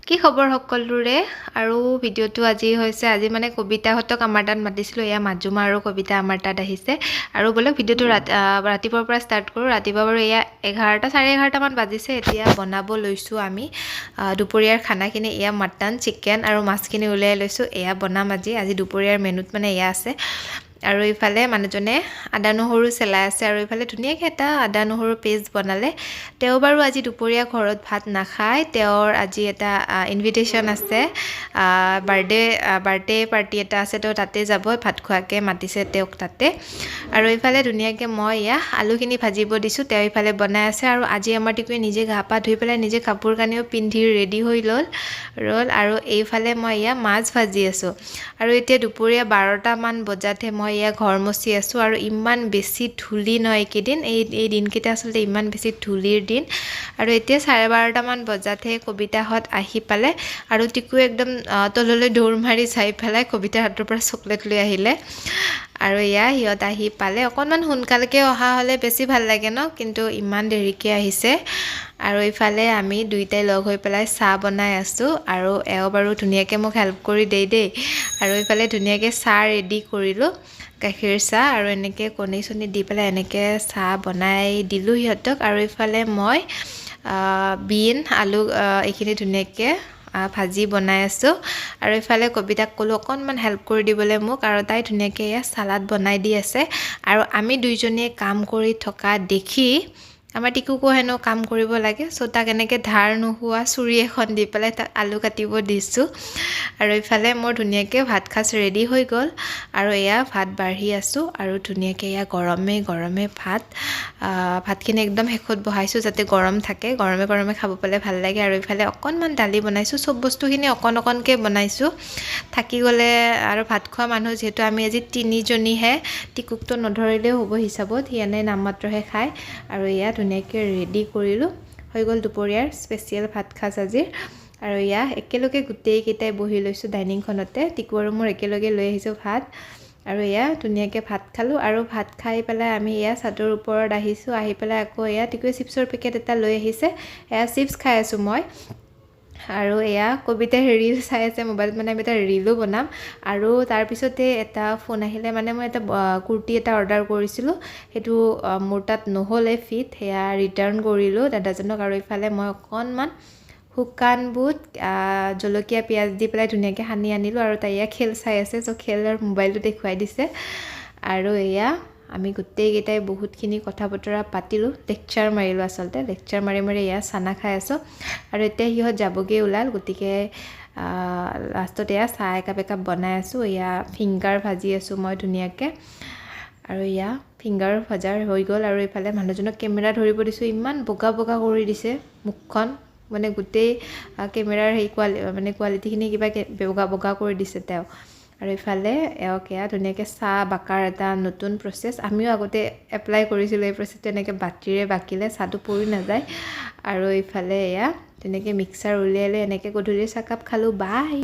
কি খবৰ সকলোৰে আৰু ভিডিঅ'টো আজি হৈছে আজি মানে কবিতাহঁতক আমাৰ তাত মাতিছিলোঁ এয়া মাজুমা আৰু কবিতা আমাৰ তাত আহিছে আৰু বলক ভিডিঅ'টো ৰাতিপুৱাৰ পৰা ষ্টাৰ্ট কৰোঁ ৰাতিপুৱা বাৰু এয়া 11টা 11:30 মান বাজিছে এতিয়া বনাব লৈছোঁ আমি দুপৰীয়াৰ খানাখিনি এয়া মাটন চিকেন আৰু মাছখিনি উলিয়াই লৈছোঁ এয়া বনাম আজি দুপৰীয়াৰ মেনুত মানে এয়া আছে আৰু ইফালে মানুহজনে আদা নহৰু চেলাই আছে আৰু ইফালে ধুনীয়াকৈ এটা আদা নহৰু পেষ্ট বনালে তেওঁ বাৰু আজি দুপৰীয়া ঘৰত ভাত নাখায় তেওঁৰ আজি এটা ইনভিটেশ্যন আছে বাৰ্থডে পাৰ্টি এটা আছে তেওঁ তাতে যাব ভাত খোৱাকৈ মাতিছে তেওঁক তাতে আৰু ইফালে ধুনীয়াকৈ মই এয়া আলুখিনি ভাজিব দিছোঁ তেওঁ ইফালে বনাই আছে আৰু আজি আমাৰ টিকুৱে নিজে গা পা ধুই পেলাই নিজে কাপোৰ কানিও পিন্ধি ৰেডি হৈ ৰ'ল আৰু এইফালে মই এয়া মাছ ভাজি আছোঁ আৰু এতিয়া দুপৰীয়া 12টা মান বজাতহে মই এয়া ঘৰ মচি আছোঁ আৰু ইমান বেছি ধূলি নহয় এইকেইদিন এই দিনকেইটা আচলতে ইমান বেছি ধূলিৰ দিন আৰু এতিয়া 12:30 মান বজাতহে কবিতাহঁত আহি পালে আৰু টিকুৱে একদম তললৈ দৌৰ মাৰি চাই পেলাই কবিতাৰ হাতৰ পৰা চকলেট লৈ আহিলে আৰু এয়া সিহঁত আহি পালে অকণমান সোনকালকৈ অহা হ'লে বেছি ভাল লাগে ন কিন্তু ইমান দেৰিকৈ আহিছে আৰু ইফালে আমি দুইটাই লগ হৈ পেলাই চাহ বনাই আছোঁ আৰু এওঁ বাৰু ধুনীয়াকৈ মোক হেল্প কৰি দেই আৰু ইফালে ধুনীয়াকৈ চাহ ৰেডি কৰিলোঁ গাখীৰ চাহ আৰু এনেকৈ কণী চণী দি পেলাই এনেকৈ চাহ বনাই দিলোঁ সিহঁতক আৰু ইফালে মই বিন আলু এইখিনি ধুনীয়াকৈ ভাজি বনাই আছোঁ আৰু ইফালে কবিতাক ক'লোঁ অকণমান হেল্প কৰি দিবলৈ মোক আৰু তাই ধুনীয়াকৈ এয়া চালাড বনাই দি আছে আৰু আমি দুইজনীয়ে কাম কৰি থকা দেখি আমাৰ টিকুকো হেনো কাম কৰিব লাগে চ' তাক এনেকৈ ধাৰ নোহোৱা চুৰি এখন দি পেলাই তাক আলু কাটিব দিছোঁ আৰু ইফালে মোৰ ধুনীয়াকৈ ভাত সাজ ৰেডি হৈ গ'ল আৰু এয়া ভাত বাঢ়ি আছোঁ আৰু ধুনীয়াকৈ এয়া গৰমে ভাতখিনি একদম শেষত বহাইছোঁ যাতে গৰম থাকে গৰমে খাব পালে ভাল লাগে আৰু ইফালে অকণমান দালি বনাইছোঁ চব বস্তুখিনি অকণকৈ বনাইছোঁ থাকি গ'লে আৰু ভাত খোৱা মানুহ যিহেতু আমি আজি 3জনীহে টিকুকটো নধৰিলেও হ'ব হিচাপত সি এনেই নামমাত্ৰহে খায় আৰু এয়া ধুনীয়াকৈ ৰেডি কৰিলোঁ হৈ গ'ল দুপৰীয়াৰ স্পেচিয়েল ভাত সাজ আজিৰ আৰু এয়া একেলগে গোটেইকেইটাই বহি লৈছোঁ ডাইনিংখনতে টিকু আৰু মোৰ একেলগে লৈ আহিছোঁ ভাত আৰু এয়া ধুনীয়াকৈ ভাত খালোঁ আৰু ভাত খাই পেলাই আমি এয়া চাদৰ ওপৰত আহিছোঁ আহি পেলাই আকৌ এয়া টিকুৱে চিপছৰ পেকেট এটা লৈ আহিছে এয়া চিপছ খাই আছোঁ মই আৰু এয়া কবিতাই ৰিল চাই আছে মোবাইলত মানে আমি এটা ৰিলো বনাম আৰু তাৰপিছতে এটা ফোন আহিলে মানে মই এটা কুৰ্তি এটা অৰ্ডাৰ কৰিছিলোঁ সেইটো মোৰ তাত নহ'লে ফিট সেয়া ৰিটাৰ্ণ কৰিলোঁ দাদাজনক আৰু ইফালে মই অকণমান শুকান বুট জলকীয়া পিঁয়াজ দি পেলাই ধুনীয়াকৈ সানি আনিলোঁ আৰু তাই এয়া খেল চাই আছে চ' খেলৰ মোবাইলটো দেখুৱাই দিছে আৰু এয়া আমি গোটেইকেইটাই বহুতখিনি কথা বতৰা পাতিলোঁ লেকচাৰ মাৰিলোঁ আচলতে লেকচাৰ মাৰি এয়া চানা খাই আছোঁ আৰু এতিয়া সিহঁত যাবগৈ ওলাল গতিকে লাষ্টত এয়া চাহ একাপ বনাই আছোঁ এয়া ফিংগাৰ ভাজি আছোঁ মই ধুনীয়াকৈ আৰু এয়া ফিংগাৰ ভজা হৈ গ'ল আৰু এইফালে মানুহজনক কেমেৰা ধৰিব দিছোঁ ইমান বগা কৰি দিছে মুখখন মানে গোটেই কেমেৰাৰ সেই কোৱালিটিখিনি কিবা বগা কৰি দিছে তেওঁ আৰু ইফালে এওঁক এয়া ধুনীয়াকৈ চাহ বাকাৰ এটা নতুন প্ৰচেছ আমিও আগতে এপ্লাই কৰিছিলোঁ এই প্ৰচেছটো এনেকৈ বাতিৰে বাকিলে চাহটো পৰি নাযায় আৰু ইফালে এয়া তেনেকৈ মিক্সাৰ উলিয়াই লৈ এনেকৈ গধূলি চাহকাপ খালোঁ বাই